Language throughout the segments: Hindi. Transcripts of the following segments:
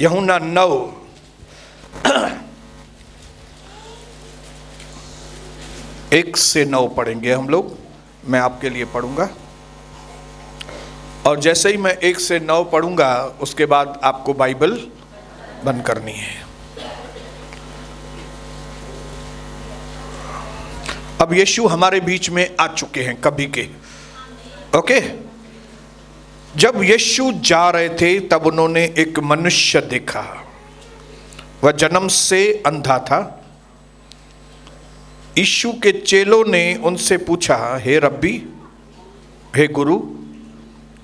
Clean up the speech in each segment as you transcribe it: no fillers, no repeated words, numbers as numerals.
यूहन्ना 9 1 से 9 पढ़ेंगे हम लोग। मैं आपके लिए पढ़ूंगा और जैसे ही मैं 1 से 9 पढ़ूंगा उसके बाद आपको बाइबल बंद करनी है। अब यीशु हमारे बीच में आ चुके हैं कभी के। ओके, जब यीशु जा रहे थे तब उन्होंने एक मनुष्य देखा। वह जन्म से अंधा था। यीशु के चेलों ने उनसे पूछा, हे रब्बी, हे गुरु,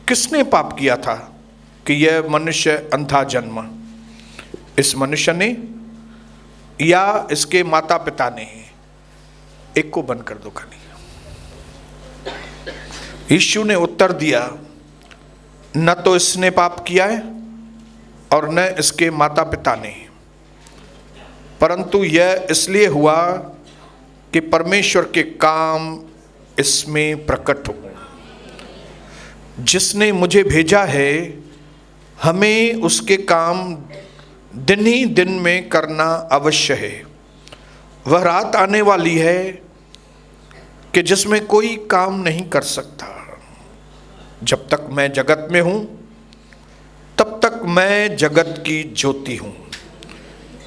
किसने पाप किया था कि यह मनुष्य अंधा जन्मा, इस मनुष्य ने या इसके माता पिता ने? एक को बंद कर दो खाली। यीशु ने उत्तर दिया, न तो इसने पाप किया है और न इसके माता पिता ने, परंतु यह इसलिए हुआ कि परमेश्वर के काम इसमें प्रकट हो। जिसने मुझे भेजा है हमें उसके काम दिन ही दिन में करना अवश्य है। वह रात आने वाली है कि जिसमें कोई काम नहीं कर सकता। जब तक मैं जगत में हूं तब तक मैं जगत की ज्योति हूं।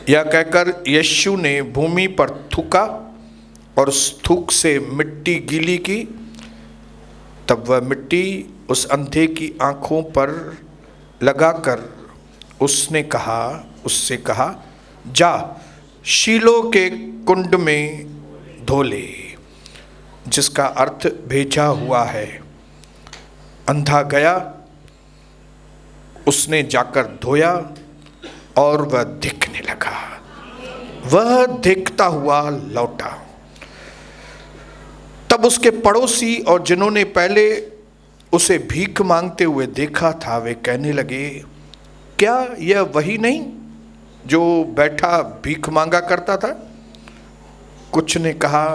यह कहकर यीशु ने भूमि पर थूका और उस थूक से मिट्टी गीली की। तब वह मिट्टी उस अंधे की आंखों पर लगाकर उससे कहा, जा शीलो के कुंड में धो ले, जिसका अर्थ भेजा हुआ है। अंधा गया, उसने जाकर धोया और वह दिखने लगा। वह देखता हुआ लौटा। तब उसके पड़ोसी और जिन्होंने पहले उसे भीख मांगते हुए देखा था वे कहने लगे, क्या यह वही नहीं जो बैठा भीख मांगा करता था? कुछ ने कहा,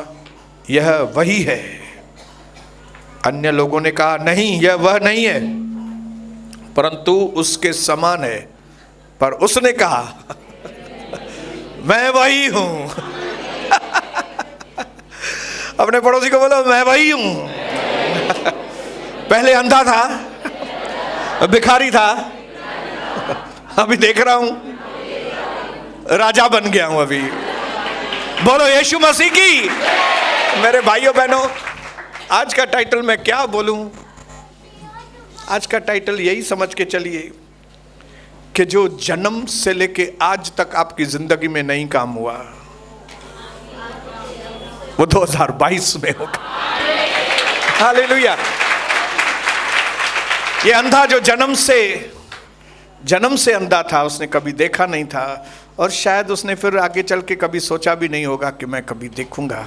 यह वही है। अन्य लोगों ने कहा, नहीं, यह वह नहीं है, परंतु उसके समान है। पर उसने कहा, मैं वही हूं। अपने पड़ोसी को बोलो, मैं वही हूं। पहले अंधा था, भिखारी था, अभी देख रहा हूं, राजा बन गया हूं अभी। बोलो यीशु मसीह की। मेरे भाइयों बहनों, आज का टाइटल मैं क्या बोलूं? आज का टाइटल यही समझ के चलिए कि जो जन्म से लेके आज तक आपकी जिंदगी में नहीं काम हुआ वो 2022 में होगा। हालेलुया। ये अंधा जो जन्म से अंधा था, उसने कभी देखा नहीं था और शायद उसने फिर आगे चल के कभी सोचा भी नहीं होगा कि मैं कभी देखूंगा।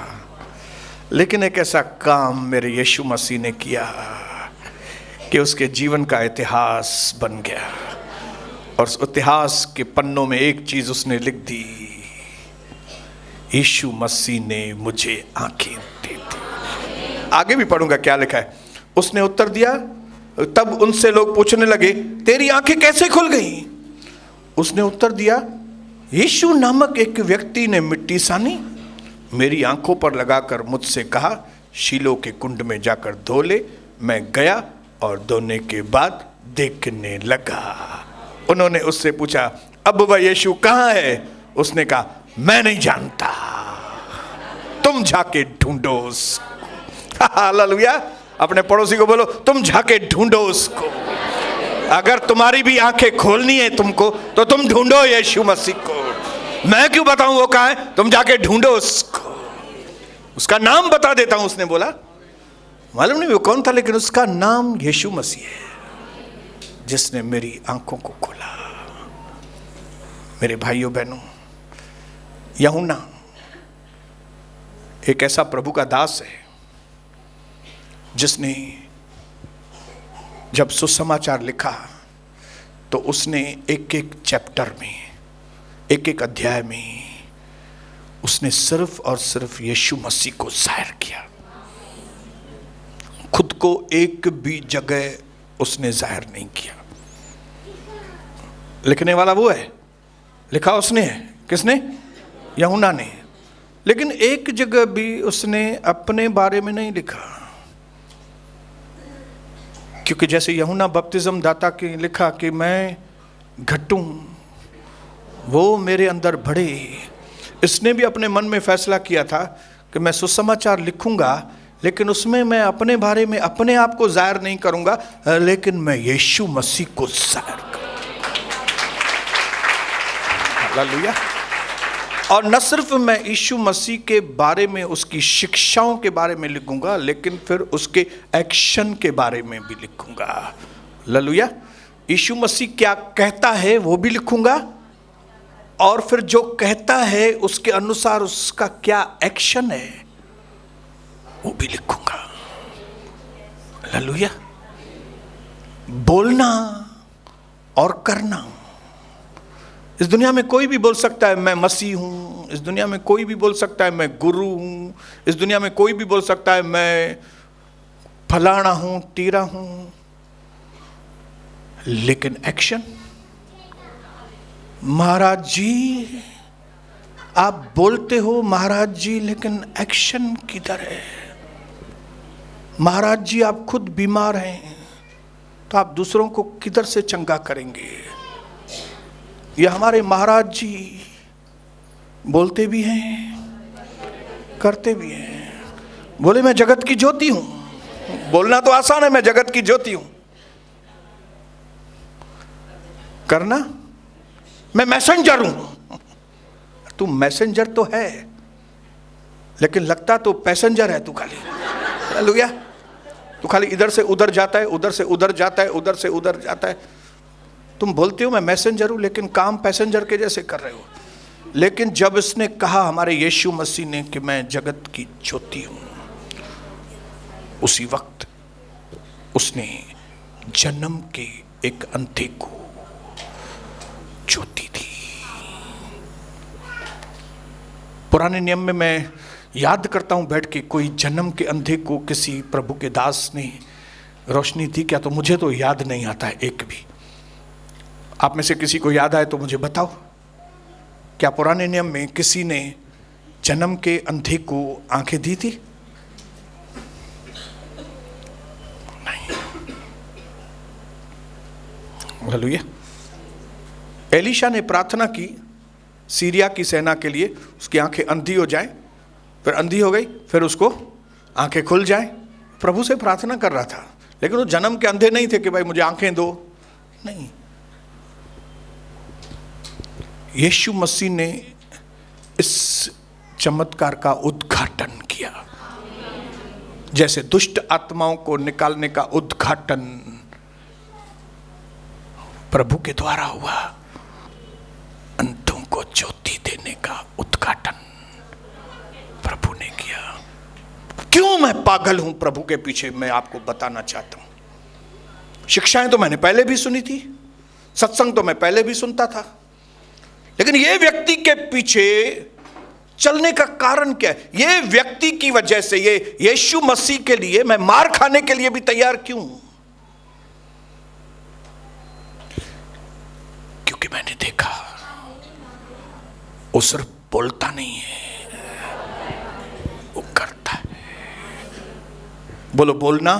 लेकिन एक ऐसा काम मेरे यीशु मसीह ने किया कि उसके जीवन का इतिहास बन गया और उस इतिहास के पन्नों में एक चीज उसने लिख दी, यीशु मसीह ने मुझे आंखें दे दी। आगे भी पढ़ूंगा क्या लिखा है। उसने उत्तर दिया, तब उनसे लोग पूछने लगे, तेरी आंखें कैसे खुल गई? उसने उत्तर दिया, यीशु नामक एक व्यक्ति ने मिट्टी सानी, मेरी आंखों पर लगाकर मुझसे कहा, शीलो के कुंड में जाकर धो ले। मैं गया और धोने के बाद देखने लगा। उन्होंने उससे पूछा, अब वह यीशु कहाँ है? उसने कहा, मैं नहीं जानता, तुम जाके ढूंढो उसको। हालेलुया। अपने पड़ोसी को बोलो, तुम जाके ढूंढो उसको। अगर तुम्हारी भी आंखें खोलनी है तुमको तो तुम ढूंढो यीशु मसीह को। मैं क्यों बताऊं वो कहाँ है? तुम जाके ढूंढो उसको। उसका नाम बता देता हूं। उसने बोला, मालूम नहीं वो कौन था, लेकिन उसका नाम यीशु मसीह है जिसने मेरी आंखों को खोला। मेरे भाइयों बहनों, यूहन्ना एक ऐसा प्रभु का दास है जिसने जब सुसमाचार लिखा तो उसने एक एक चैप्टर में, एक एक अध्याय में उसने सिर्फ और सिर्फ यीशु मसीह को जाहिर किया। खुद को एक भी जगह उसने जाहिर नहीं किया। लिखने वाला वो है लिखा उसने, किसने? यूहन्ना ने। लेकिन एक जगह भी उसने अपने बारे में नहीं लिखा, क्योंकि जैसे यूहन्ना बपतिस्म दाता के लिखा कि मैं घटूं वो मेरे अंदर बढ़े, इसने भी अपने मन में फैसला किया था कि मैं सुसमाचार लिखूंगा, लेकिन उसमें मैं अपने बारे में अपने आप को जाहिर नहीं करूंगा, लेकिन मैं यीशु मसीह को जाहिर करूंगा। हालेलुया। और न सिर्फ मैं यीशु मसीह के बारे में, उसकी शिक्षाओं के बारे में लिखूंगा, लेकिन फिर उसके एक्शन के बारे में भी लिखूंगा। हालेलुया। यीशु मसीह क्या कहता है वो भी लिखूंगा, और फिर जो कहता है उसके अनुसार उसका क्या एक्शन है वो भी लिखूंगा। हालेलुया। बोलना और करना। इस दुनिया में कोई भी बोल सकता है मैं मसीह हूं, इस दुनिया में कोई भी बोल सकता है मैं गुरु हूं, इस दुनिया में कोई भी बोल सकता है मैं फलाना हूं, टीरा हूं, लेकिन एक्शन? महाराज जी आप बोलते हो महाराज जी, लेकिन एक्शन किधर है? महाराज जी आप खुद बीमार हैं, तो आप दूसरों को किधर से चंगा करेंगे? ये हमारे महाराज जी बोलते भी हैं, करते भी हैं। बोले मैं जगत की ज्योति हूं, बोलना तो आसान है, मैं जगत की ज्योति हूं। करना, मैं मैसेंजर हूं। तू मैसेंजर तो है, लेकिन लगता तो पैसेंजर है तू खाली। हालेलुया। तू खाली इधर से उधर जाता है, उधर से उधर जाता है, उधर से उधर जाता है। तुम बोलते हो मैं मैसेंजर हूं, लेकिन काम पैसेंजर के जैसे कर रहे हो। लेकिन जब इसने कहा हमारे यीशु मसीह ने कि मैं जगत की ज्योति हूं, उसी वक्त उसने जन्म के एक अंधे को ज्योति दी। पुराने नियम में मैं याद करता हूं बैठ के, कोई जन्म के अंधे को किसी प्रभु के दास ने रोशनी दी क्या? तो मुझे तो याद नहीं आता है एक भी। आप में से किसी को याद आए तो मुझे बताओ, क्या पुराने नियम में किसी ने जन्म के अंधे को आंखें दी थी? नहीं। हालेलुया। एलीशा ने प्रार्थना की सीरिया की सेना के लिए, उसकी आंखें अंधी हो जाएं, फिर अंधी हो गई, फिर उसको आंखें खुल जाएं। प्रभु से प्रार्थना कर रहा था, लेकिन वो जन्म के अंधे नहीं थे कि भाई मुझे आंखें दो। नहीं, यीशु मसीह ने इस चमत्कार का उद्घाटन किया। जैसे दुष्ट आत्माओं को निकालने का उद्घाटन प्रभु के द्वारा हुआ, अंधों को ज्योति देने का उद्घाटन प्रभु ने किया। क्यों मैं पागल हूं प्रभु के पीछे, मैं आपको बताना चाहता हूं। शिक्षाएं तो मैंने पहले भी सुनी थी, सत्संग तो मैं पहले भी सुनता था, लेकिन ये व्यक्ति के पीछे चलने का कारण क्या है? ये व्यक्ति की वजह से, ये यीशु मसीह के लिए मैं मार खाने के लिए भी तैयार क्यों? क्योंकि मैंने देखा वो सिर्फ बोलता नहीं है, वो करता है। बोलो, बोलना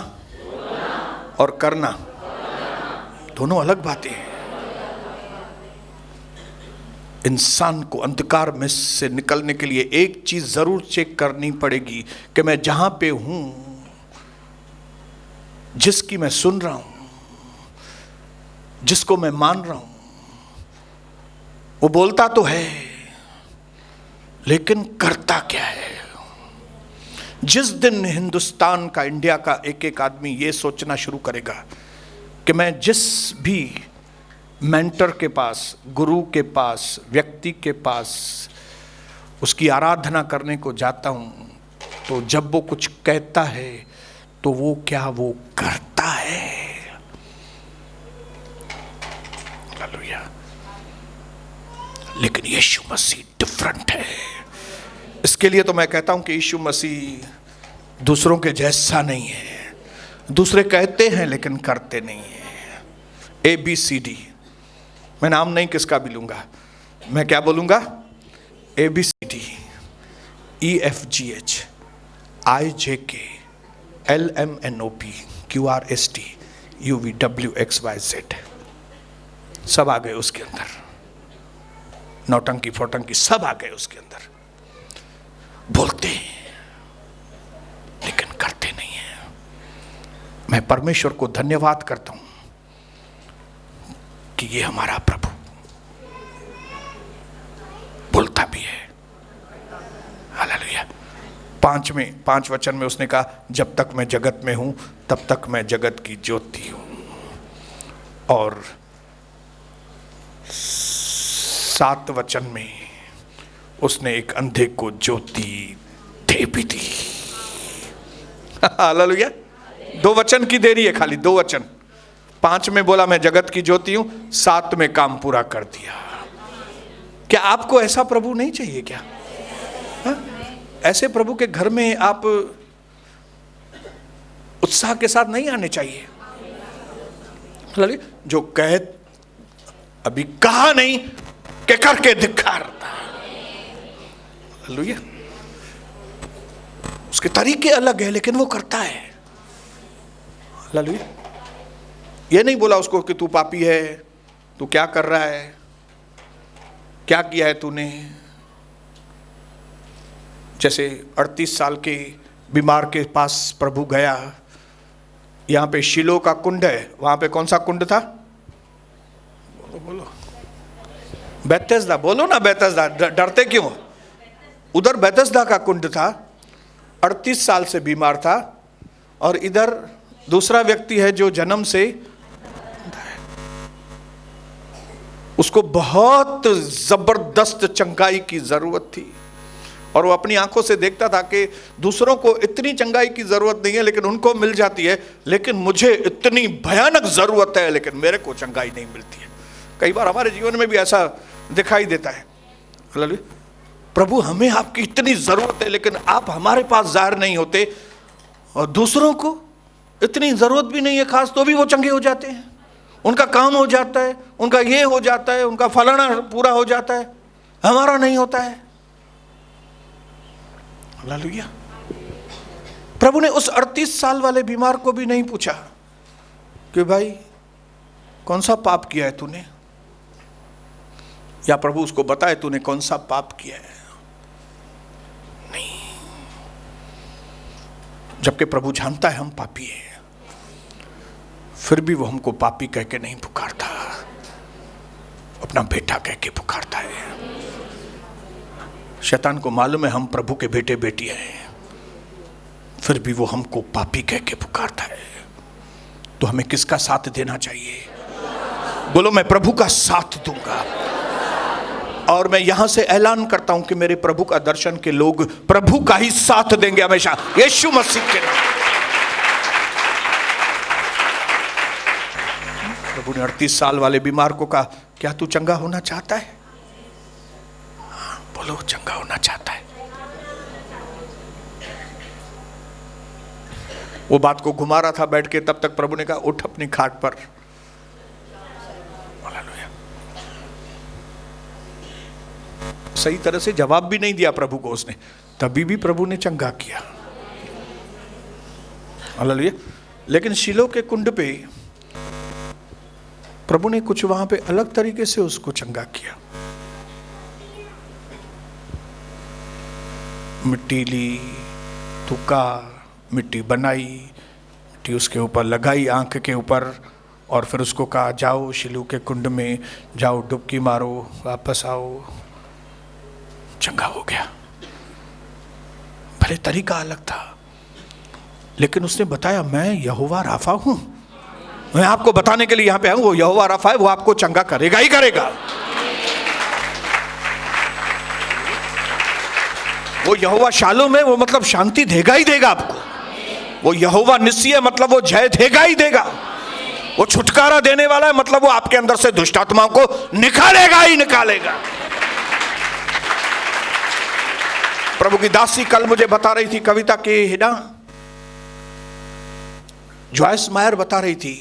और करना दोनों अलग बातें हैं। इंसान को अंधकार में से निकलने के लिए एक चीज जरूर चेक करनी पड़ेगी कि मैं जहां पे हूं, जिसकी मैं सुन रहा हूं, जिसको मैं मान रहा हूं, वो बोलता तो है लेकिन करता क्या है? जिस दिन हिंदुस्तान का, इंडिया का एक एक आदमी ये सोचना शुरू करेगा कि मैं जिस भी मेंटर के पास, गुरु के पास, व्यक्ति के पास उसकी आराधना करने को जाता हूं, तो जब वो कुछ कहता है तो वो क्या वो करता है। हालेलुया। लेकिन यीशु मसीह डिफरेंट है। इसके लिए तो मैं कहता हूं कि यीशु मसीह दूसरों के जैसा नहीं है। दूसरे कहते हैं लेकिन करते नहीं है। ABCD, मैं नाम नहीं किसका भी लूंगा, मैं क्या बोलूंगा? ABCD EFGH IJK LMNOP QRST UVWXYZ, सब आ गए उसके अंदर। नौटंकी फोटंकी सब आ गए उसके अंदर। बोलते हैं लेकिन करते नहीं है। मैं परमेश्वर को धन्यवाद करता हूं कि ये हमारा प्रभु बोलता भी है। हालेलुया। 5 वचन में उसने कहा, जब तक मैं जगत में हूं तब तक मैं जगत की ज्योति हूं। और 7 वचन में उसने एक अंधे को ज्योति दे भी दी। हालेलुया। 2 वचन की देरी है, खाली 2 वचन। 5 में बोला मैं जगत की ज्योति हूं, 7 में काम पूरा कर दिया। क्या आपको ऐसा प्रभु नहीं चाहिए क्या? हा? ऐसे प्रभु के घर में आप उत्साह के साथ नहीं आने चाहिए? जो कहे, अभी कहा नहीं कि करके दिखाता। हालेलुया। उसके तरीके अलग है लेकिन वो करता है। हालेलुया। ये नहीं बोला उसको कि तू पापी है, तू क्या कर रहा है, क्या किया है तूने। जैसे 38 साल के बीमार के पास प्रभु गया। यहां पे शिलो का कुंड है, वहां पे कौन सा कुंड था? बोलो बेथेस्दा, बोलो ना बेथेस्दा, डरते क्यों? उधर बेथेस्दा का कुंड था। 38 साल से बीमार था। और इधर दूसरा व्यक्ति है जो जन्म से, उसको बहुत जबरदस्त चंगाई की जरूरत थी। और वो अपनी आंखों से देखता था कि दूसरों को इतनी चंगाई की जरूरत नहीं है लेकिन उनको मिल जाती है, लेकिन मुझे इतनी भयानक जरूरत है लेकिन मेरे को चंगाई नहीं मिलती है। कई बार हमारे जीवन में भी ऐसा दिखाई देता है। प्रभु हमें आपकी इतनी जरूरत है लेकिन आप हमारे पास जाहिर नहीं होते, और दूसरों को इतनी जरूरत भी नहीं है खास, तो भी वो चंगे हो जाते हैं, उनका काम हो जाता है, उनका ये हो जाता है, उनका फलाना पूरा हो जाता है, हमारा नहीं होता है। हालेलुया। प्रभु ने उस 38 साल वाले बीमार को भी नहीं पूछा कि भाई कौन सा पाप किया है तूने, या प्रभु उसको बताए तूने कौन सा पाप किया है। नहीं, जबकि प्रभु जानता है हम पापी हैं, फिर भी वो हमको पापी कह के नहीं पुकारता, अपना बेटा कह के पुकारता है। शैतान को मालूम है हम प्रभु के बेटे बेटियां हैं, फिर भी वो हमको पापी कह के पुकारता है। तो हमें किसका साथ देना चाहिए? बोलो मैं प्रभु का साथ दूंगा। और मैं यहां से ऐलान करता हूं कि मेरे प्रभु का दर्शन के लोग प्रभु का ही साथ देंगे हमेशा, यीशु मसीह के नाम। प्रभु ने 38 साल वाले बीमार को कहा, क्या तू चंगा होना चाहता है? बोलो चंगा होना चाहता है। वो बात को घुमा रहा था बैठ के, तब तक प्रभु ने कहा उठ अपनी खाट पर। सही तरह से जवाब भी नहीं दिया प्रभु को उसने, तभी भी प्रभु ने चंगा किया। हालेलुया। लेकिन शीलो के कुंड पे प्रभु ने कुछ वहां पे अलग तरीके से उसको चंगा किया। मिट्टी ली, थूका, मिट्टी बनाई, मिट्टी उसके ऊपर लगाई आंख के ऊपर, और फिर उसको कहा जाओ शीलो के कुंड में जाओ, डुबकी मारो, वापस आओ। चंगा हो गया। भले तरीका अलग था, लेकिन उसने बताया मैं यहोवा राफा हूं। मैं आपको बताने के लिए यहां पे आया हूं, वो यहोवा राफा है, वो आपको चंगा करेगा ही करेगा। वो यहोवा शालोम है, वो मतलब शांति देगा ही देगा आपको। वो यहोवा निस्सी है, मतलब वो जय देगा ही देगा। वो छुटकारा देने वाला है, मतलब वो आपके अंदर से दुष्ट आत्माओं को निकालेगा ही निकालेगा। प्रभु की दासी कल मुझे बता रही थी, कविता के ना जॉयस मायर बता रही थी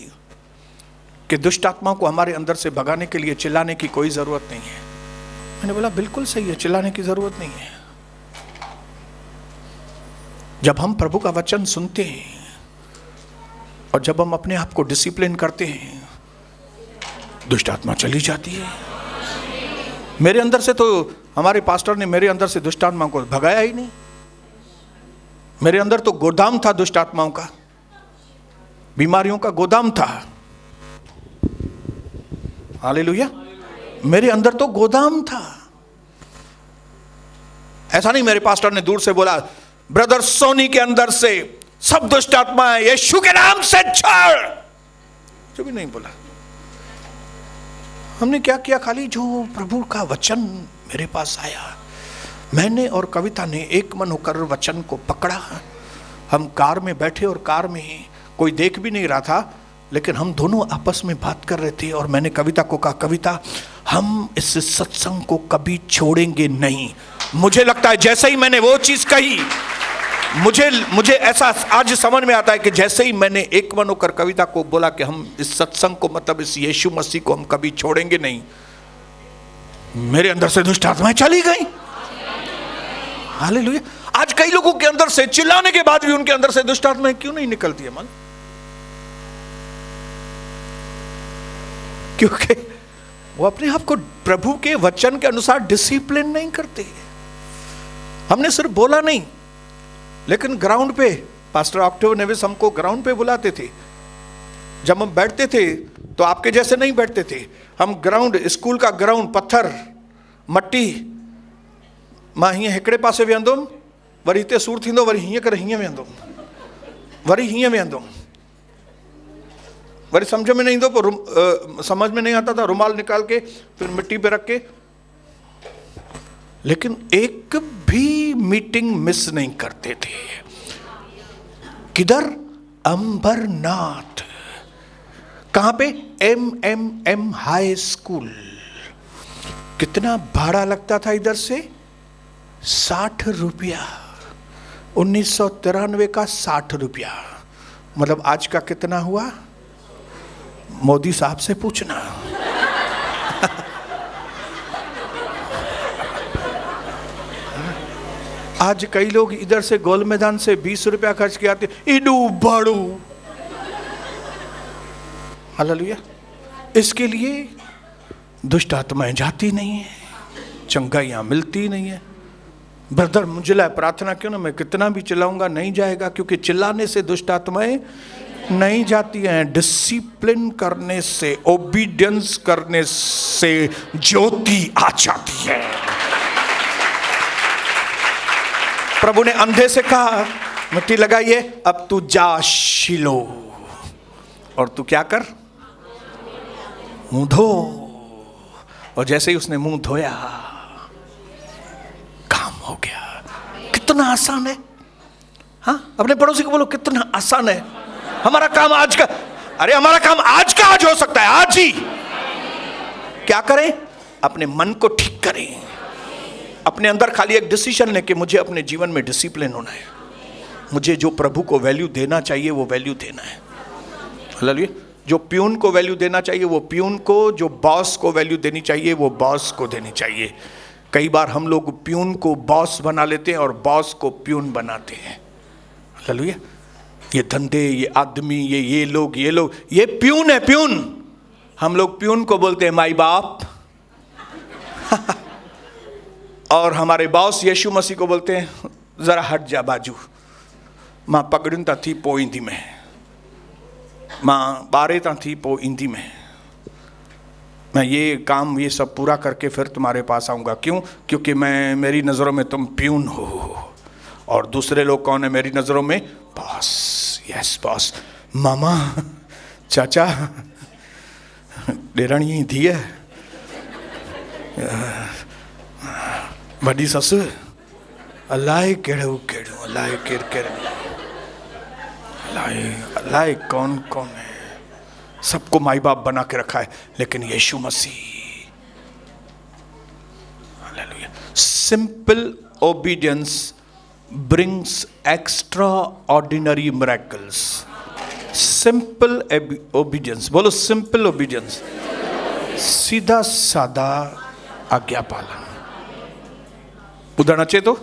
कि दुष्ट आत्माओं को हमारे अंदर से भगाने के लिए चिल्लाने की कोई जरूरत नहीं है। मैंने बोला बिल्कुल सही है, चिल्लाने की जरूरत नहीं है। जब हम प्रभु का वचन सुनते हैं और जब हम अपने आप को डिसिप्लिन करते हैं, दुष्ट आत्मा चली जाती है। मेरे अंदर से तो हमारे पास्टर ने मेरे अंदर से दुष्ट आत्माओं को भगाया ही नहीं। मेरे अंदर तो गोदाम था दुष्ट आत्माओं का, बीमारियों का गोदाम था। हालेलुया। मेरे अंदर तो गोदाम था। ऐसा नहीं मेरे पास्टर ने दूर से बोला ब्रदर सोनी के अंदर से सब दुष्ट आत्मा है, यीशु के नाम से छोड़, जो भी नहीं बोला। हमने क्या किया, खाली जो प्रभु का वचन मेरे पास आया, मैंने और कविता ने एक मन होकर वचन को पकड़ा। हम कार में बैठे और कार में कोई देख भी नहीं रहा था, लेकिन हम दोनों आपस में बात कर रहे थे। और मैंने कविता को कहा, कविता हम इस सत्संग को कभी छोड़ेंगे नहीं। मुझे लगता है जैसे ही मैंने वो चीज कही, मुझे ऐसा आज समझ में आता है कि जैसे ही मैंने एक मन होकर कविता को बोला कि हम इस सत्संग को, मतलब इस यीशु मसीह को हम कभी छोड़ेंगे नहीं, मेरे अंदर से दुष्ट आत्माएं चली गई। हालेलुया। आज कई लोगों के अंदर से चिल्लाने के बाद भी उनके अंदर से दुष्ट आत्माएं क्यों नहीं निकलती है? मन क्योंकि वो अपने आप को प्रभु के वचन के अनुसार डिसिप्लिन नहीं करते। हमने सिर्फ बोला नहीं, लेकिन ग्राउंड पे पास्टर ऑक्टेव नेविस हमको ग्राउंड पे बुलाते थे। जब हम बैठते थे तो आपके जैसे नहीं बैठते थे। हम ग्राउंड, स्कूल का ग्राउंड, पत्थर मट्टी, मां हीअं हिकिड़े पासे वेहंदुमि, वरी हिते सूर थींदो, वरी हीअं करे हीअं वेहंदुमि, वरी हीअं वेहंदुमि, वरी समझ में नहीं ईंदो, पोइ समझ में नहीं आता था, रुमाल निकाल के फिर मिट्टी पे रख के। लेकिन एक भी मीटिंग मिस नहीं करते थे। किधर? अंबरनाथ। कहां पे? MMM high school. कितना भाड़ा लगता था इधर से? 60 रुपया। 1993 का 60 रुपया, मतलब आज का कितना हुआ? मोदी साहब से पूछना। आज कई लोग इधर से गोल मैदान से 20 रुपया खर्च के आते, इडू बड़ू। हालेलुया। इसके लिए दुष्ट आत्माएं जाती नहीं है, चंगाइयां मिलती नहीं है। ब्रदर मुझे लाए प्रार्थना क्यों ना, मैं कितना भी चिल्लाऊंगा नहीं जाएगा, क्योंकि चिल्लाने से दुष्ट आत्माएं नहीं जाती हैं। डिसिप्लिन करने से, ओबीडियंस करने से ज्योति आ जाती है। प्रभु ने अंधे से कहा मिट्टी लगाइए, अब तू जा शिलो, और तू क्या कर? मुंह धो। और जैसे ही उसने मुंह धोया, काम हो गया। कितना आसान है। हाँ, अपने पड़ोसी को बोलो कितना आसान है। हमारा काम आज का, अरे हमारा काम आज का आज हो सकता है, आज ही। क्या करें? अपने मन को ठीक करें। अपने अंदर खाली एक डिसीजन लेके मुझे अपने जीवन में डिसिप्लिन होना है। मुझे जो प्रभु को वैल्यू देना चाहिए वो वैल्यू देना है। हालेलुया। जो प्यून को वैल्यू देना चाहिए वो प्यून को, जो बॉस को वैल्यू देनी चाहिए वो बॉस को देनी चाहिए। कई बार हम लोग प्यून को बॉस बना लेते हैं और बॉस को प्यून बनाते हैं। हालेलुया। ये धंधे, ये आदमी, ये लोग, ये प्यून है, प्यून। हम लोग प्यून को बोलते हैं माई बाप। और हमारे बॉस यीशु मसीह को बोलते हैं जरा हट जा बाजू, मां पगड़िन ता थी पो ईंदी में, मां ॿारे ता थी पो ईंदी में, मैं ये काम ये सब पूरा करके फिर तुम्हारे पास आऊँगा। क्यों? क्योंकि मैं, मेरी नज़रों में तुम प्यून हो। और दूसरे लोग कौन है मेरी नज़रों में? बॉस। Yes boss. मामा, चाचा, ॾेराणी धीअ, वॾी ससु, अलाए कहिड़ो कहिड़ो, अलाए केरु केरु, अलाए कौन कौन है। सबको माई बाप बना के रखा है, लेकिन यीशु मसीह। Hallelujah. Simple obedience brings extraordinary miracles. Simple obedience. बोलो simple obedience. सीधा साधा आज्ञा पालन। ॿुधणु अचे थो?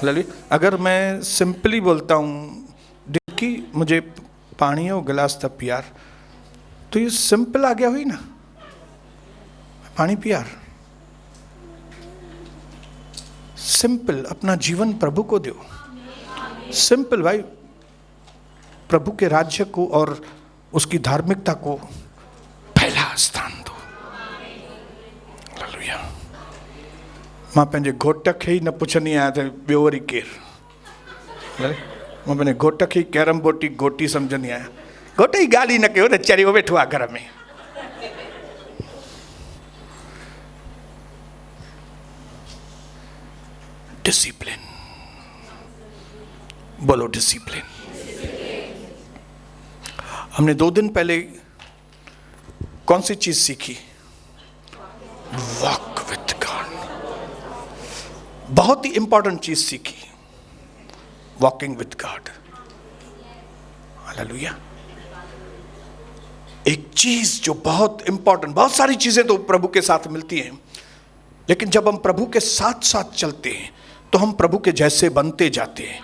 लली, अगर मैं सिंपली बोलता हूँ डिक्की मुझे पानी और गिलास तब पियार, तो ये सिंपल आ गया हुई ना, पानी पियार। सिंपल, अपना जीवन प्रभु को दो। सिंपल भाई, प्रभु के राज्य को और उसकी धार्मिकता को पहला स्थान दो। हालेलुया। मां पंहिंजे घोट खे ई न पुछंदी आहियां त ॿियो वरी केरु। मां पंहिंजे घोट खे ई कैरम बोटी घोटी सम्झंदी आहियां। घोट जी ॻाल्हि ई न कयो न, चरी वो वेठो आहे घर में। डिसिप्लिन, बोलो डिसिप्लिन। हमने 2 दिन पहले कौन सी चीज सीखी? Walk with God. बहुत ही इंपॉर्टेंट चीज सीखी, वॉकिंग विथ गॉड। हालेलुया। एक चीज जो बहुत इंपॉर्टेंट, बहुत सारी चीजें तो प्रभु के साथ मिलती हैं, लेकिन जब हम प्रभु के साथ साथ चलते हैं तो हम प्रभु के जैसे बनते जाते हैं,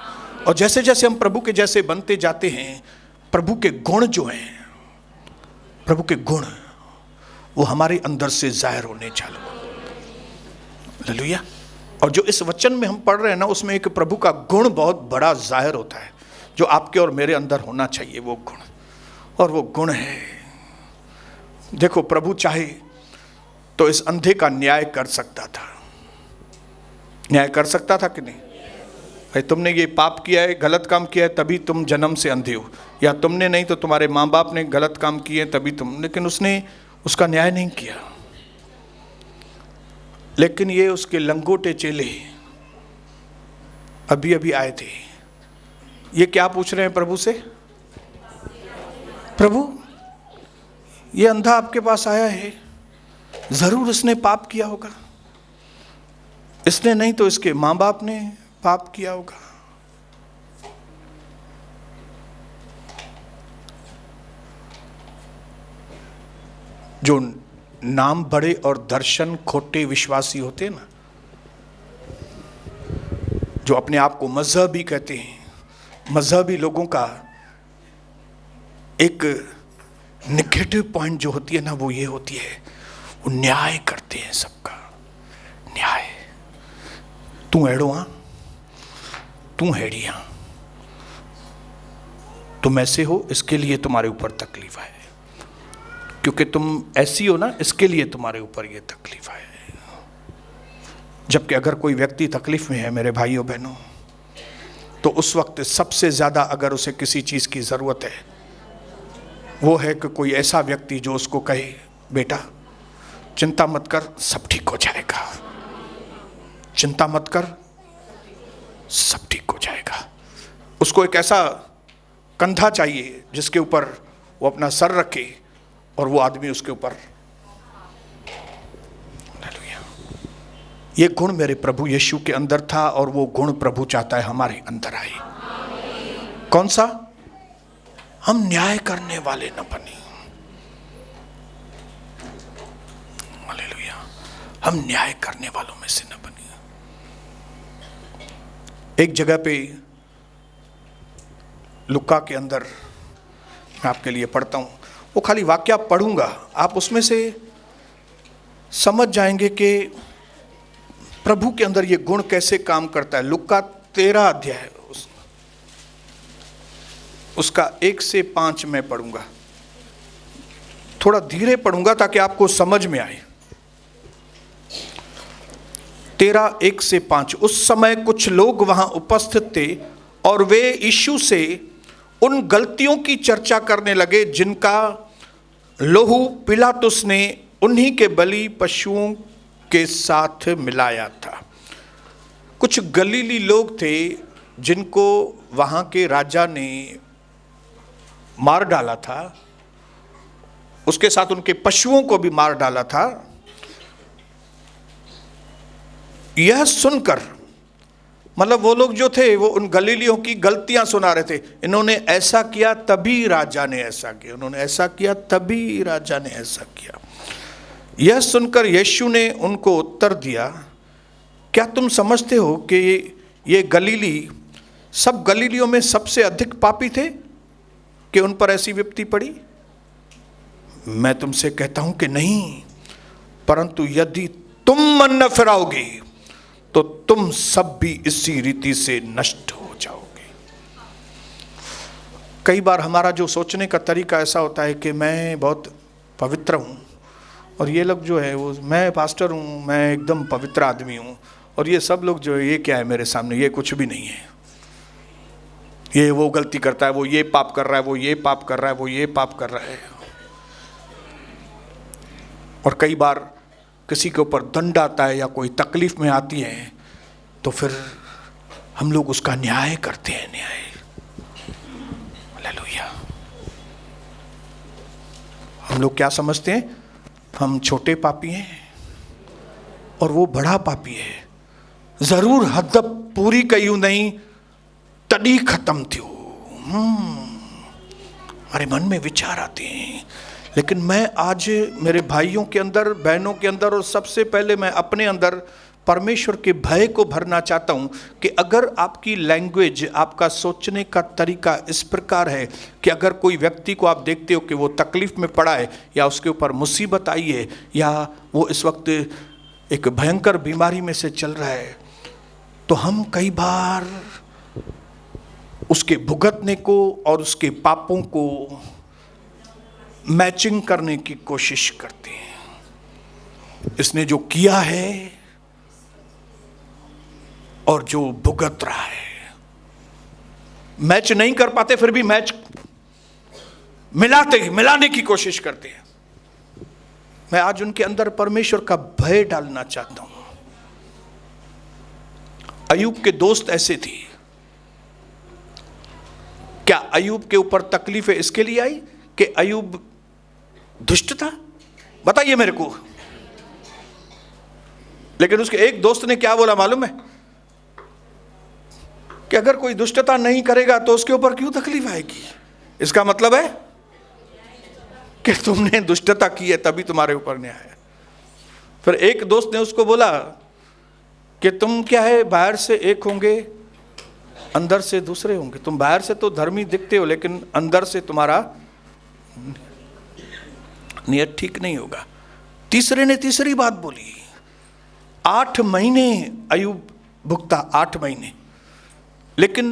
और जैसे जैसे हम प्रभु के जैसे बनते जाते हैं, प्रभु के गुण जो हैं, प्रभु के गुण वो हमारे अंदर से जाहिर होने चालू। हालेलुया। और जो इस वचन में हम पढ़ रहे हैं ना, उसमें एक प्रभु का गुण बहुत बड़ा जाहिर होता है, जो आपके और मेरे अंदर होना चाहिए वो गुण। और वो गुण है, देखो प्रभु चाहे तो इस अंधे का न्याय कर सकता था। न्याय कर सकता था कि नहीं? भाई तुमने ये पाप किया है, गलत काम किया है, तभी तुम जन्म से अंधे हो, या तुमने नहीं तो तुम्हारे माँ बाप ने गलत काम किए तभी तुम, लेकिन उसने उसका न्याय नहीं किया। लेकिन ये उसके लंगोटे चेले अभी अभी आए थे, ये क्या पूछ रहे हैं प्रभु से? प्रभु ये अंधा आपके पास आया है, जरूर इसने पाप किया होगा, इसने नहीं तो इसके माँ बाप ने पाप किया होगा। जो नाम बड़े और दर्शन खोटे विश्वासी होते हैं ना, जो अपने आप को मजहबी कहते हैं, मजहबी लोगों का एक नेगेटिव पॉइंट जो होती है ना, वो ये होती है, वो न्याय करते हैं सबका। न्याय, तू अड़ो हाँ, तू हेड़ी हाँ, तुम ऐसे हो इसके लिए तुम्हारे ऊपर तकलीफ है, क्योंकि तुम ऐसी हो ना इसके लिए तुम्हारे ऊपर ये तकलीफ है। जबकि अगर कोई व्यक्ति तकलीफ में है मेरे भाइयों बहनों, तो उस वक्त सबसे ज़्यादा अगर उसे किसी चीज़ की ज़रूरत है, वो है कि कोई ऐसा व्यक्ति जो उसको कहे, बेटा चिंता मत कर, सब ठीक हो जाएगा, चिंता मत कर, सब ठीक हो जाएगा। उसको एक ऐसा कंधा चाहिए जिसके ऊपर वो अपना सर रखे और वो आदमी उसके ऊपर। ये गुण मेरे प्रभु यीशु के अंदर था, और वो गुण प्रभु चाहता है हमारे अंदर आए। कौन सा? हम न्याय करने वाले न बने। हालेलुया। हम न्याय करने वालों में से न बने। एक जगह पे लुका के अंदर मैं आपके लिए पढ़ता हूं, वो खाली वाक्य पढ़ूंगा, आप उसमें से समझ जाएंगे कि प्रभु के अंदर ये गुण कैसे काम करता है। लुका 13 अध्याय, उसका 1 से 5 मैं पढ़ूंगा, थोड़ा धीरे पढ़ूंगा ताकि आपको समझ में आए। 13 1 से 5। उस समय कुछ लोग वहां उपस्थित थे और वे यीशु से उन गलतियों की चर्चा करने लगे जिनका लहू पिलातुस ने उन्हीं के बलि पशुओं के साथ मिलाया था। कुछ गलीली लोग थे जिनको वहां के राजा ने मार डाला था, उसके साथ उनके पशुओं को भी मार डाला था। यह सुनकर, मतलब वो लोग जो थे वो उन गलीलियों की गलतियां सुना रहे थे, इन्होंने ऐसा किया तभी राजा ने ऐसा किया, उन्होंने ऐसा किया तभी राजा ने ऐसा किया। यह सुनकर यीशु ने उनको उत्तर दिया, क्या तुम समझते हो कि ये गलीली सब गलीलियों में सबसे अधिक पापी थे कि उन पर ऐसी विपत्ति पड़ी? मैं तुमसे कहता हूं कि नहीं, परंतु यदि तुम मन न फिराओगे तो तुम सब भी इसी रीति से नष्ट हो जाओगे। कई बार हमारा जो सोचने का तरीका ऐसा होता है कि मैं बहुत पवित्र हूं और ये लोग जो है वो, मैं पास्टर हूं, मैं एकदम पवित्र आदमी हूं, और ये सब लोग जो है ये क्या है मेरे सामने, ये कुछ भी नहीं है, ये वो गलती करता है, वो ये पाप कर रहा है, वो ये पाप कर रहा है, वो ये पाप कर रहा है। और कई बार किसी के ऊपर दंड आता है या कोई तकलीफ में आती है तो फिर हम लोग उसका न्याय करते हैं। न्याय, हालेलुया। हम लोग क्या समझते हैं, हम छोटे पापी हैं और वो बड़ा पापी है, जरूर हद पूरी कयूं नहीं तड़ी खत्म थी। हमारे मन में विचार आते हैं। लेकिन मैं आज मेरे भाइयों के अंदर, बहनों के अंदर और सबसे पहले मैं अपने अंदर परमेश्वर के भय को भरना चाहता हूं कि अगर आपकी लैंग्वेज, आपका सोचने का तरीका इस प्रकार है कि अगर कोई व्यक्ति को आप देखते हो कि वो तकलीफ में पड़ा है या उसके ऊपर मुसीबत आई है या वो इस वक्त एक भयंकर बीमारी में से चल रहा है, तो हम कई बार उसके भुगतने को और उसके पापों को मैचिंग करने की कोशिश करते हैं। इसने जो किया है और जो भुगत रहा है, मैच नहीं कर पाते, फिर भी मैच मिलाने की कोशिश करते हैं। मैं आज उनके अंदर परमेश्वर का भय डालना चाहता हूं। अय्यूब के दोस्त ऐसे थे। क्या अय्यूब के ऊपर तकलीफें इसके लिए आई कि अय्यूब दुष्ट था? बताइए मेरे को। लेकिन उसके एक दोस्त ने क्या बोला मालूम है कि अगर कोई दुष्टता नहीं करेगा तो उसके ऊपर क्यों तकलीफ आएगी? इसका मतलब है कि तुमने दुष्टता की है तभी तुम्हारे ऊपर न्याय है। फिर एक दोस्त ने उसको बोला कि तुम क्या है, बाहर से एक होंगे, अंदर से दूसरे होंगे। तुम बाहर से तो धर्मी दिखते हो लेकिन अंदर से तुम्हारा नियत ठीक नहीं होगा। तीसरे ने तीसरी बात बोली। 8 महीने अय्यूब भुगता, 8 महीने। लेकिन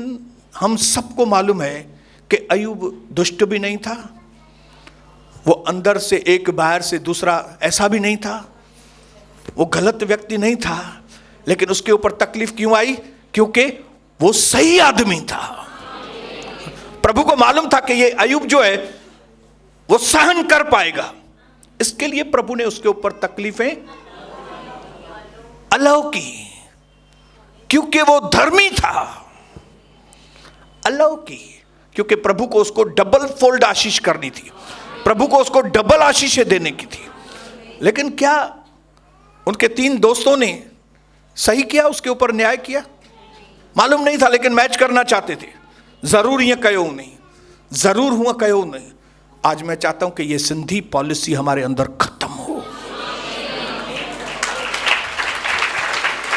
हम सबको मालूम है कि अय्यूब दुष्ट भी नहीं था, वो अंदर से एक बाहर से दूसरा ऐसा भी नहीं था, वो गलत व्यक्ति नहीं था। लेकिन उसके ऊपर तकलीफ क्यों आई? क्योंकि वो सही आदमी था। प्रभु को मालूम था कि ये अय्यूब जो है वो सहन कर पाएगा, इसके लिए प्रभु ने उसके ऊपर तकलीफें अलाउ की, क्योंकि वो धर्मी था। अलाउ की क्योंकि प्रभु को उसको डबल फोल्ड आशीष करनी थी, प्रभु को उसको डबल आशीषें देने की थी। लेकिन क्या उनके 3 दोस्तों ने सही किया, उसके ऊपर न्याय किया? मालूम नहीं था, लेकिन मैच करना चाहते थे। जरूर ये कहो नहीं, जरूर हुआ कहो नहीं। आज मैं चाहता हूं कि ये सिंधी पॉलिसी हमारे अंदर खत्म हो।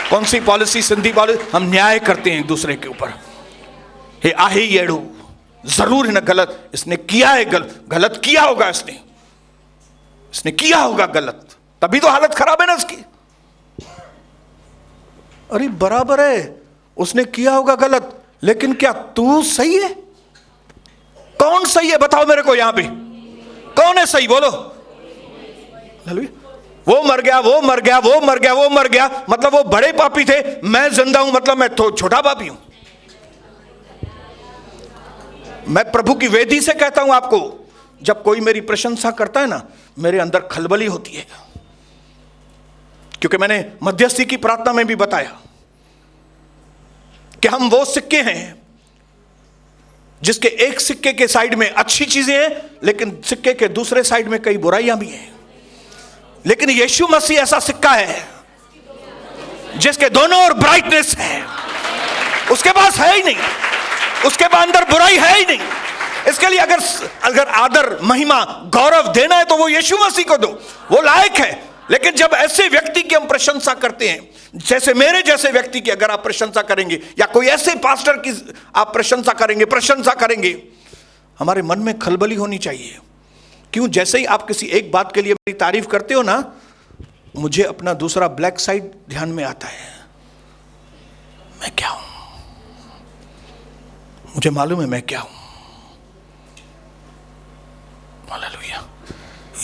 कौन सी पॉलिसी? सिंधी पॉलिसी। हम न्याय करते हैं एक दूसरे के ऊपर। हे आहे येड़ो, जरूर है ना गलत, इसने किया है गलत किया होगा, इसने किया होगा गलत, तभी तो हालत खराब है ना इसकी। अरे बराबर है, उसने किया होगा गलत, लेकिन क्या तू सही है? कौन सही है बताओ मेरे को। यहां पे कौन है सही? बोलो। वो मर गया, वो मर गया, वो मर गया, वो मर गया, मतलब वो बड़े पापी थे, मैं जिंदा हूं मतलब मैं तो छोटा पापी हूं। मैं प्रभु की वेदी से कहता हूं आपको, जब कोई मेरी प्रशंसा करता है ना, मेरे अंदर खलबली होती है। क्योंकि मैंने मध्यस्थी की प्रार्थना में भी बताया कि हम वो सिक्के हैं जिसके एक सिक्के के साइड में अच्छी चीजें हैं, लेकिन सिक्के के दूसरे साइड में कई बुराइयां भी हैं। लेकिन यीशु मसीह ऐसा सिक्का है जिसके दोनों ओर ब्राइटनेस है। उसके पास है ही नहीं, उसके पास अंदर बुराई है ही नहीं। इसके लिए अगर आदर, महिमा, गौरव देना है तो वो यीशु मसीह को दो, वो लायक है। लेकिन जब ऐसे व्यक्ति की हम प्रशंसा करते हैं, जैसे मेरे जैसे व्यक्ति की अगर आप प्रशंसा करेंगे या कोई ऐसे पास्टर की आप प्रशंसा करेंगे, हमारे मन में खलबली होनी चाहिए। क्यों? जैसे ही आप किसी एक बात के लिए मेरी तारीफ करते हो ना, मुझे अपना दूसरा ब्लैक साइड ध्यान में आता है। मैं क्या हूं? मुझे मालूम है मैं क्या हूं। हालेलुया।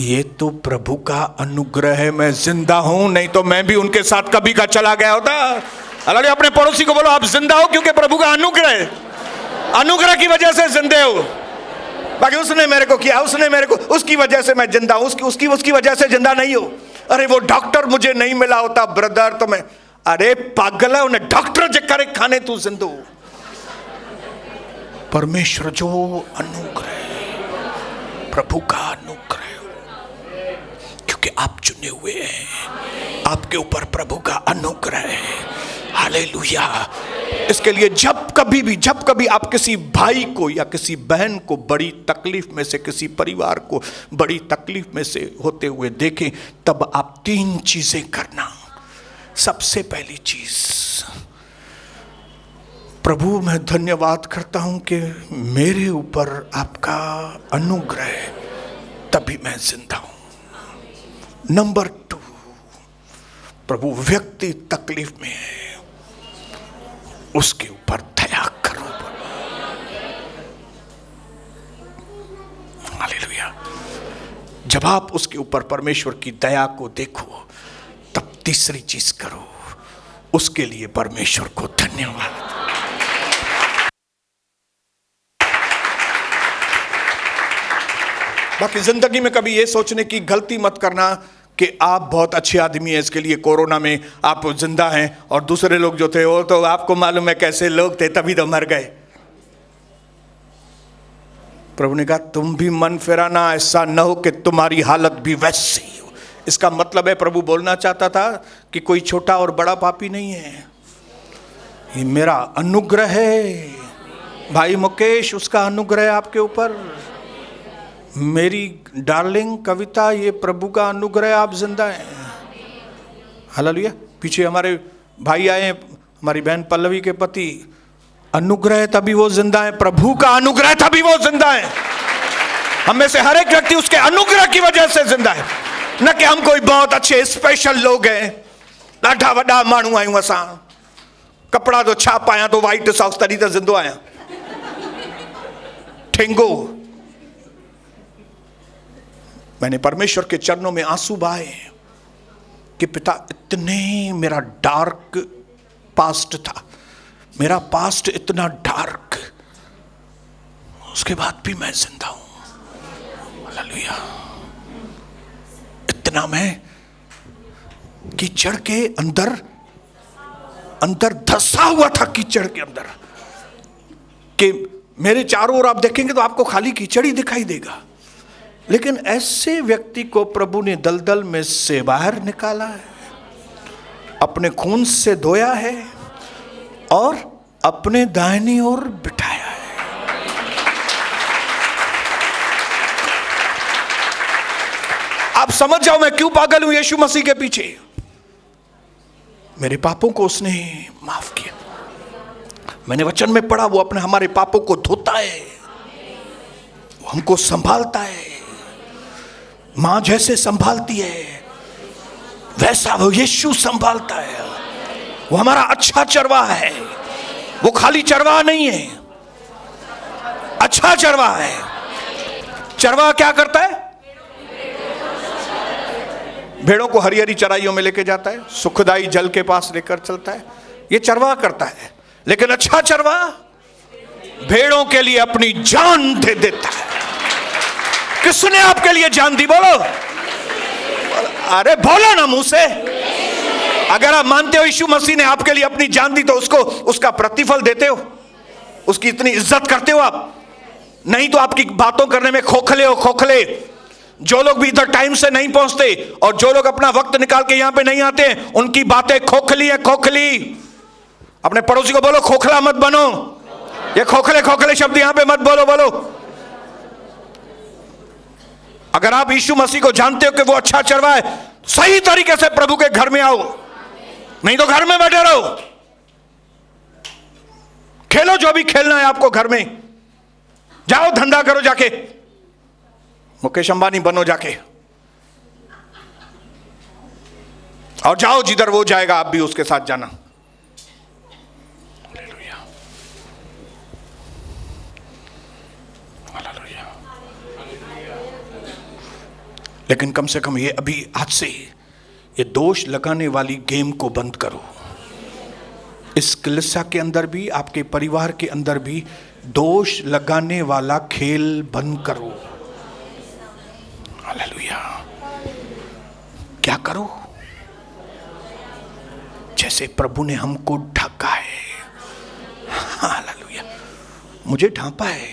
ये तो प्रभु का अनुग्रह है, मैं जिंदा हूं, नहीं तो मैं भी उनके साथ कभी का चला गया होता। हालेलुया। अपने पड़ोसी को बोलो आप जिंदा हो क्योंकि प्रभु का अनुग्रह की वजह से जिंदे हो। बाकी उसने मेरे को किया, उसने मेरे को, उसकी वजह से मैं जिंदा हूं, उसकी वजह से जिंदा नहीं हो। अरे वो डॉक्टर मुझे नहीं मिला होता ब्रदर तो मैं, अरे पागल है, उन्हें डॉक्टर जे करे खाने तू जिंदो। परमेश्वर जो अनुग्रह, प्रभु का अनुग्रह, क्योंकि आप चुने हुए हैं, आपके ऊपर प्रभु का अनुग्रह है। हालेलुया। इसके लिए जब कभी आप किसी भाई को या किसी बहन को बड़ी तकलीफ में से, किसी परिवार को बड़ी तकलीफ में से होते हुए देखें, तब आप 3 चीजें करना। सबसे पहली चीज, प्रभु मैं धन्यवाद करता हूं कि मेरे ऊपर आपका अनुग्रह है, तभी मैं जिंदा हूं। नंबर 2, प्रभु व्यक्ति तकलीफ में है, उसके ऊपर दया करो। हालेलुया। जब आप उसके ऊपर परमेश्वर की दया को देखो, तब तीसरी चीज करो, उसके लिए परमेश्वर को धन्यवाद। बाकी जिंदगी में कभी ये सोचने की गलती मत करना कि आप बहुत अच्छे आदमी हैं, इसके लिए कोरोना में आप जिंदा हैं, और दूसरे लोग जो थे वो तो आपको मालूम है कैसे लोग थे, तभी तो मर गए। प्रभु ने कहा तुम भी मन फिराना, ऐसा न हो कि तुम्हारी हालत भी वैसी हो। इसका मतलब है प्रभु बोलना चाहता था कि कोई छोटा और बड़ा पापी नहीं है, ये मेरा अनुग्रह है। भाई मुकेश, उसका अनुग्रह आपके ऊपर। मेरी डार्लिंग कविता, ये प्रभु का अनुग्रह, आप जिंदा हैं। हालेलुया। पीछे हमारे भाई आए, हमारी बहन पल्लवी के पति, अनुग्रह तभी वो जिंदा है, प्रभु का अनुग्रह तभी वो जिंदा है। हम में से हर एक व्यक्ति उसके अनुग्रह की वजह से जिंदा है, न कि हम कोई बहुत अच्छे स्पेशल लोग हैं, ॾाढा वॾा माण्हू आहियूं असां, कपड़ा तो छा पाया तो वाइट सॉक्स तरी तो जिंदो आया ठेंगो। मैंने परमेश्वर के चरणों में आंसू बहाए कि पिता, इतने मेरा डार्क पास्ट था, मेरा पास्ट इतना डार्क, उसके बाद भी मैं जिंदा हूं। हालेलुया। इतना मैं कीचड़ के अंदर धंसा हुआ था, कीचड़ के अंदर, कि मेरे चारों ओर आप देखेंगे तो आपको खाली कीचड़ ही दिखाई देगा। लेकिन ऐसे व्यक्ति को प्रभु ने दलदल में से बाहर निकाला है, अपने खून से धोया है और अपने दाहिनी ओर बिठाया है। आप समझ जाओ मैं क्यों पागल हूं यीशु मसीह के पीछे। मेरे पापों को उसने माफ किया। मैंने वचन में पढ़ा, वो अपने हमारे पापों को धोता है, वो हमको संभालता है, मां जैसे संभालती है वैसा वो यीशु संभालता है। वो हमारा अच्छा चरवाहा है, वो खाली चरवाहा नहीं है, अच्छा चरवाहा है। चरवाहा क्या करता है? भेड़ों को हरी हरी चराइयों में लेके जाता है, सुखदाई जल के पास लेकर चलता है, ये चरवाहा करता है। लेकिन अच्छा चरवाहा भेड़ों के लिए अपनी जान दे देता है। किसने आपके लिए जान दी? बोलो, अरे बोलो ना मुंह से। अगर आप मानते हो यीशु मसीह ने आपके लिए अपनी जान दी, तो उसको उसका प्रतिफल देते हो, उसकी इतनी इज्जत करते हो आप? नहीं तो आपकी बातों करने में खोखले हो, खोखले। जो लोग भी इधर टाइम से नहीं पहुंचते और जो लोग अपना वक्त निकाल के यहां पे नहीं आते, उनकी बातें खोखली है, खोखली। अपने पड़ोसी को बोलो खोखला मत बनो, ये खोखले खोखले शब्द यहां पे मत बोलो। बोलो, अगर आप यीशु मसीह को जानते हो कि वो अच्छा चरवाहा है, सही तरीके से प्रभु के घर में आओ, नहीं तो घर में बैठे रहो। खेलो जो भी खेलना है आपको घर में, जाओ धंधा करो जाके, मुकेश अंबानी बनो जाके, और जाओ जिधर वो जाएगा आप भी उसके साथ जाना। Hallelujah, hallelujah. लेकिन कम से कम ये अभी आज से ये दोष लगाने वाली गेम को बंद करो। इस कलीसिया के अंदर भी, आपके परिवार के अंदर भी दोष लगाने वाला खेल बंद करो। हालेलुया। क्या करो? जैसे प्रभु ने हमको ढका है, हालेलुया, मुझे ढांपा है।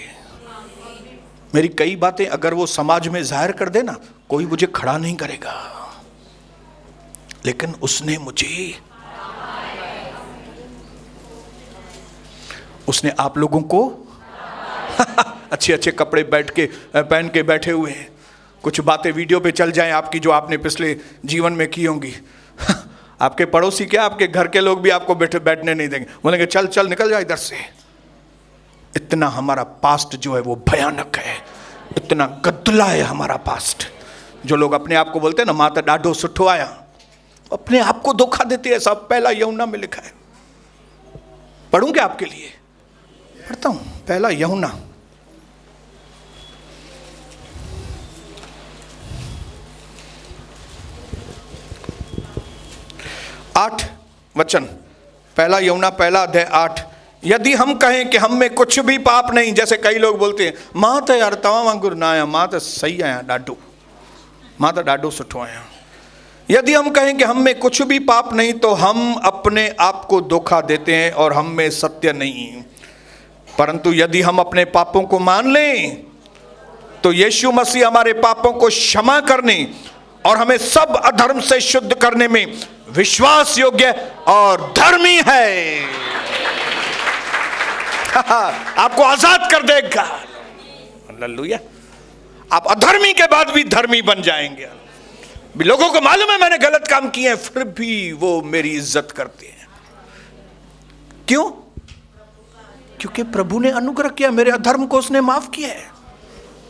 मेरी कई बातें अगर वो समाज में जाहिर कर देना, कोई मुझे खड़ा नहीं करेगा, लेकिन उसने मुझे, उसने आप लोगों को अच्छे अच्छे कपड़े पहन के बैठे हुए हैं। कुछ बातें वीडियो पे चल जाएं आपकी जो आपने पिछले जीवन में की होंगी। आपके पड़ोसी क्या, आपके घर के लोग भी आपको बैठने नहीं देंगे, बोलेंगे चल चल निकल जा इधर से। इतना हमारा पास्ट जो है वो भयानक है, इतना गदला है हमारा पास्ट। जो लोग अपने आप को बोलते हैं ना, माता डाढ़ो सुठो आया, अपने आप को धोखा देते हैं। सब पहला यूहन्ना में लिखा है। पढ़ूं क्या आपके लिए? पढ़ता हूं, पहला यूहन्ना 8 वचन, पहला यूहन्ना पहला अध्याय 8। यदि हम कहें कि हम में कुछ भी पाप नहीं, जैसे कई लोग बोलते हैं मां तो यार तव्हां वांगुरु ना आया, मां तो सही आया ॾाढो, मां तो ॾाढो सुठो आया। यदि हम कहें कि हम में कुछ भी पाप नहीं तो हम अपने आप को धोखा देते हैं और हम में सत्य नहीं। परंतु यदि हम अपने पापों को मान लें तो यीशु मसीह हमारे पापों को क्षमा करने और हमें सब अधर्म से शुद्ध करने में विश्वास योग्य और धर्मी है। आपको आजाद कर देगा। हालेलुया। आप अधर्मी के बाद भी धर्मी बन जाएंगे। लोगों को मालूम है मैंने गलत काम किए हैं, फिर भी वो मेरी इज्जत करते हैं। क्यों? क्योंकि प्रभु ने अनुग्रह किया, मेरे अधर्म को उसने माफ किया है।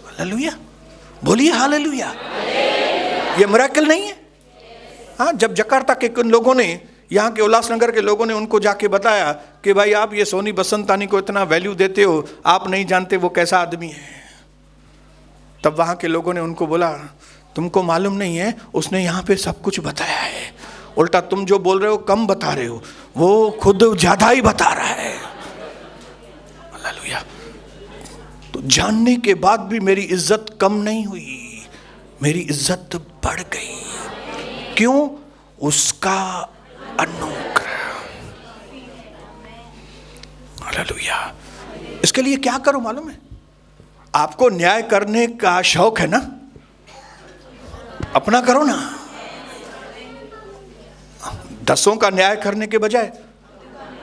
हालेलुया, बोलिए हालेलुया। ये मिरेकल नहीं है? हाँ, जब जकार्ता के कुछ लोगों ने, यहाँ के उल्लासनगर के लोगों ने उनको जाके बताया कि भाई आप ये सोनी बसंतानी को इतना वैल्यू देते हो, आप नहीं जानते वो कैसा आदमी है। तब वहाँ के लोगों ने उनको बोला तुमको मालूम नहीं है, उसने यहाँ पे सब कुछ बताया है। उल्टा तुम जो बोल रहे हो कम बता रहे हो, वो खुद ज्यादा ही बता रहा है। हालेलुया। तो जानने के बाद भी मेरी इज्जत कम नहीं हुई, मेरी इज्जत बढ़ गई। क्यों? उसका अनुग्रह। हालेलुया। इसके लिए क्या करो मालूम है? आपको न्याय करने का शौक है ना, अपना करो ना। 10 का न्याय करने के बजाय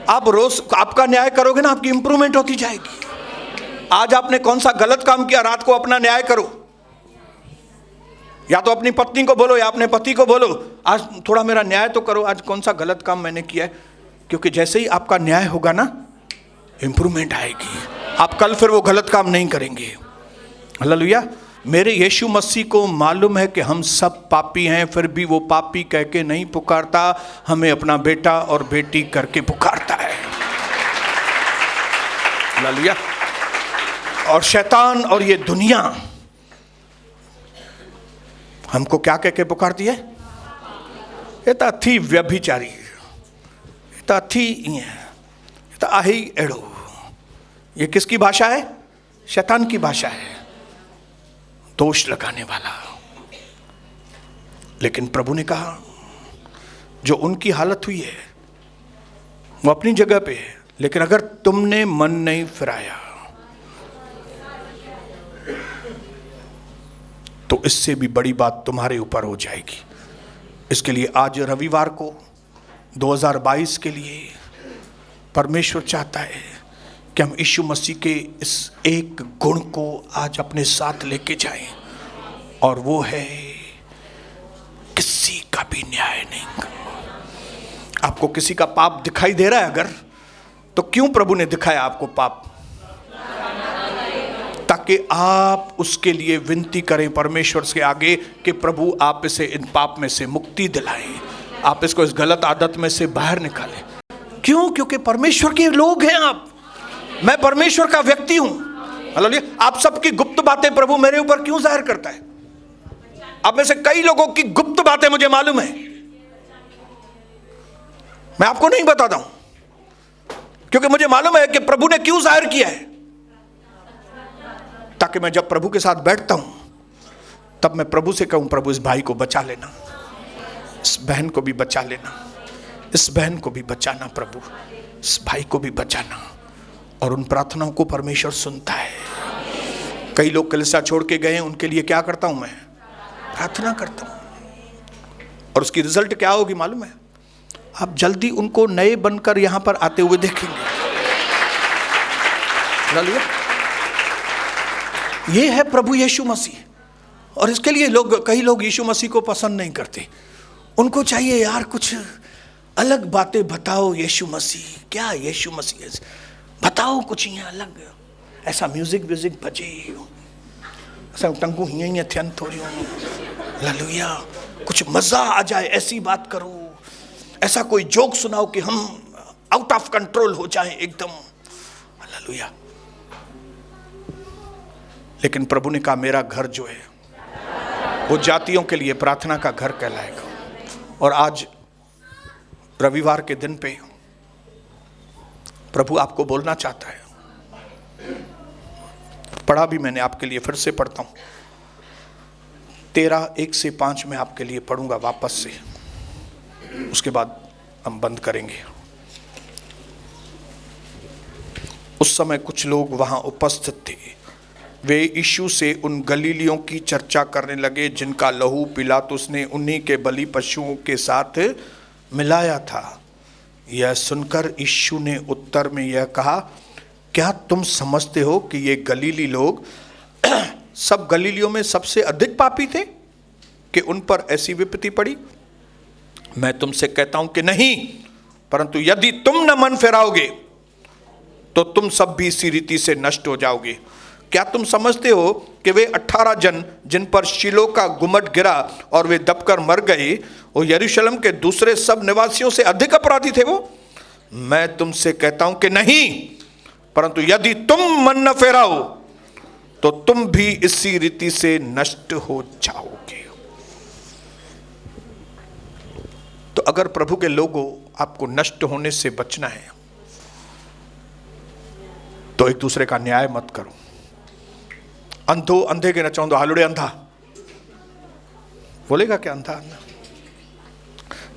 आप रोज आपका न्याय करोगे ना, आपकी इंप्रूवमेंट होती जाएगी। आज आपने कौन सा गलत काम किया, रात को अपना न्याय करो। या तो अपनी पत्नी को बोलो या अपने पति को बोलो, आज थोड़ा मेरा न्याय तो करो, आज कौन सा गलत काम मैंने किया है। क्योंकि जैसे ही आपका न्याय होगा ना, इंप्रूवमेंट आएगी। आप कल फिर वो गलत काम नहीं करेंगे। हालेलुया। मेरे यीशु मसीह को मालूम है कि हम सब पापी हैं, फिर भी वो पापी कह के नहीं पुकारता, हमें अपना बेटा और बेटी करके पुकारता है। हालेलुया। और शैतान और ये दुनिया हमको क्या कह के पुकारती है? ये तो थी व्यभिचारी, ये तो थी, ये तो आही एड़ो। ये किसकी भाषा है? शैतान की भाषा है, दोष लगाने वाला। लेकिन प्रभु ने कहा जो उनकी हालत हुई है वो अपनी जगह पे है, लेकिन अगर तुमने मन नहीं फिराया तो इससे भी बड़ी बात तुम्हारे ऊपर हो जाएगी। इसके लिए आज रविवार को 2022 के लिए परमेश्वर चाहता है कि हम यीशु मसीह के इस एक गुण को आज अपने साथ लेके जाएं, और वो है किसी का कभी न्याय नहीं करूंगा। आपको किसी का पाप दिखाई दे रहा है अगर, तो क्यों प्रभु ने दिखाया आपको पाप? ताकि आप उसके लिए विनती करें परमेश्वर के आगे कि प्रभु आप इसे इन पाप में से मुक्ति दिलाएं, आप इसको इस गलत आदत में से बाहर निकालें। क्यों? क्योंकि परमेश्वर के लोग हैं आप, मैं परमेश्वर का व्यक्ति हूं। हालेलुया। आप सबकी गुप्त बातें प्रभु मेरे ऊपर क्यों जाहिर करता है? आप में से कई लोगों की गुप्त बातें मुझे मालूम है, मैं आपको नहीं बताता हूं, क्योंकि मुझे मालूम है कि प्रभु ने क्यों जाहिर किया है। ताकि मैं जब प्रभु के साथ बैठता हूं तब मैं प्रभु से कहूं, प्रभु इस भाई को बचा लेना, इस बहन को भी बचा लेना, इस बहन को भी बचाना, प्रभु इस भाई को भी बचाना। और उन प्रार्थनाओं को परमेश्वर सुनता है। कई लोग कलीसिया छोड़ के गए, उनके लिए क्या करता हूं मैं? प्रार्थना करता हूं। और उसकी रिजल्ट क्या होगी मालूम है? आप जल्दी उनको नए बनकर यहां पर आते हुए देखेंगे। ये है प्रभु यीशु मसीह। और इसके लिए कई लोग यीशु मसीह को पसंद नहीं करते। उनको चाहिए यार कुछ अलग बातें बताओ, यीशु मसीह क्या, यीशु मसीह बताओ कुछ यहाँ अलग, ऐसा म्यूजिक बजे, ऐसा टंगू हियां थियन थोड़ी, हालेलुया, कुछ मजा आ जाए ऐसी बात करो, ऐसा कोई जोक सुनाओ कि हम आउट ऑफ कंट्रोल हो जाएं एकदम, हालेलुया। लेकिन प्रभु ने कहा मेरा घर जो है वो जातियों के लिए प्रार्थना का घर कहलाएगा। और आज रविवार के दिन पे प्रभु आपको बोलना चाहता है। पढ़ा भी मैंने आपके लिए, फिर से पढ़ता हूं, 13:1-5 में आपके लिए पढ़ूंगा वापस से, उसके बाद हम बंद करेंगे। उस समय कुछ लोग वहां उपस्थित थे, वे यीशु से उन गलीलियों की चर्चा करने लगे जिनका लहू पिलातुस ने उन्हीं के बलि पशुओं के साथ मिलाया था। यह सुनकर यीशु ने उत्तर में यह कहा, क्या तुम समझते हो कि ये गलीली लोग सब गलीलियों में सबसे अधिक पापी थे कि उन पर ऐसी विपत्ति पड़ी? मैं तुमसे कहता हूं कि नहीं, परंतु यदि तुम न मन फिराओगे तो तुम सब भी इसी रीति से नष्ट हो जाओगे। क्या तुम समझते हो कि वे 18 जन जिन पर शीलो का गुम्मट गिरा और वे दबकर मर गए, वो यरूशलेम के दूसरे सब निवासियों से अधिक अपराधी थे? वो मैं तुमसे कहता हूं कि नहीं, परंतु यदि तुम मन न फेराओ तो तुम भी इसी रीति से नष्ट हो जाओगे। तो अगर प्रभु के लोगों आपको नष्ट होने से बचना है तो एक दूसरे का न्याय मत करो। अंधो अंधे के न चौंदो हालुड़े अंधा बोलेगा क्या? अंधा अंधा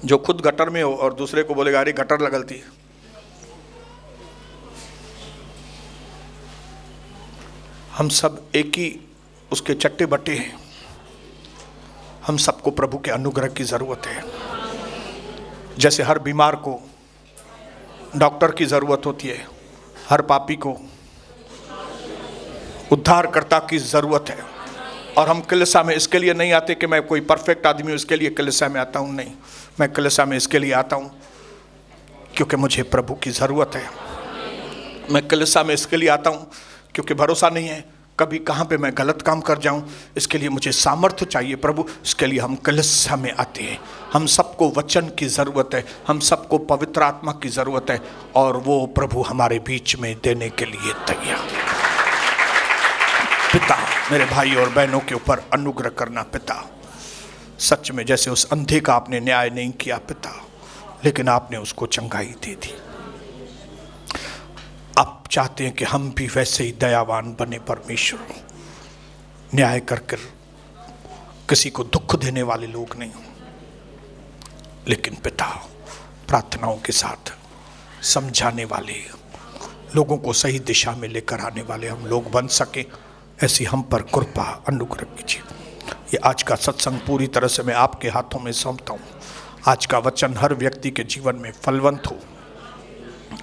जो खुद गटर में हो और दूसरे को बोलेगा अरे गटर लगलती है। हम सब एक ही उसके चट्टे बट्टे हैं। हम सबको प्रभु के अनुग्रह की जरूरत है। जैसे हर बीमार को डॉक्टर की जरूरत होती है, हर पापी को उद्धारकर्ता की जरूरत है। और हम कलीसिया में इसके लिए नहीं आते कि मैं कोई परफेक्ट आदमी हूं इसके लिए कलीसिया में आता हूं, नहीं, मैं कलीसिया में इसके लिए आता हूं क्योंकि मुझे प्रभु की जरूरत है। मैं कलीसिया में इसके लिए आता हूं क्योंकि भरोसा नहीं है कभी कहां पे मैं गलत काम कर जाऊं, इसके लिए मुझे सामर्थ्य चाहिए प्रभु, इसके लिए हम कलीसिया में आते हैं। हम सबको वचन की जरूरत है, हम सबको पवित्र आत्मा की जरूरत है, और वो प्रभु हमारे बीच में देने के लिए तैयार। पिता मेरे भाई और बहनों के ऊपर अनुग्रह करना पिता। सच में जैसे उस अंधे का आपने न्याय नहीं किया पिता, लेकिन आपने उसको चंगाई दे दी। आप चाहते हैं कि हम भी वैसे ही दयावान बने परमेश्वर, न्याय कर कर किसी को दुख देने वाले लोग नहीं, लेकिन पिता प्रार्थनाओं के साथ समझाने वाले, लोगों को सही दिशा में लेकर आने वाले हम लोग बन सके, ऐसी हम पर कृपा अनुग्रह कीजिए। ये आज का सत्संग पूरी तरह से मैं आपके हाथों में सौंपता हूँ। आज का वचन हर व्यक्ति के जीवन में फलवंत हो,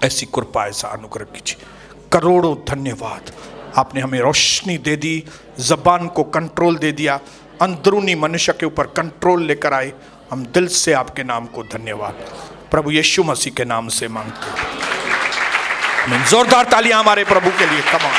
ऐसी कृपा ऐसा अनुग्रह कीजिए। करोड़ों धन्यवाद, आपने हमें रोशनी दे दी, जबान को कंट्रोल दे दिया, अंदरूनी मनुष्य के ऊपर कंट्रोल लेकर आए, हम दिल से आपके नाम को धन्यवाद प्रभु यीशु मसीह के नाम से मांगते हैं। जोरदार तालियां हमारे प्रभु के लिए। कमाल।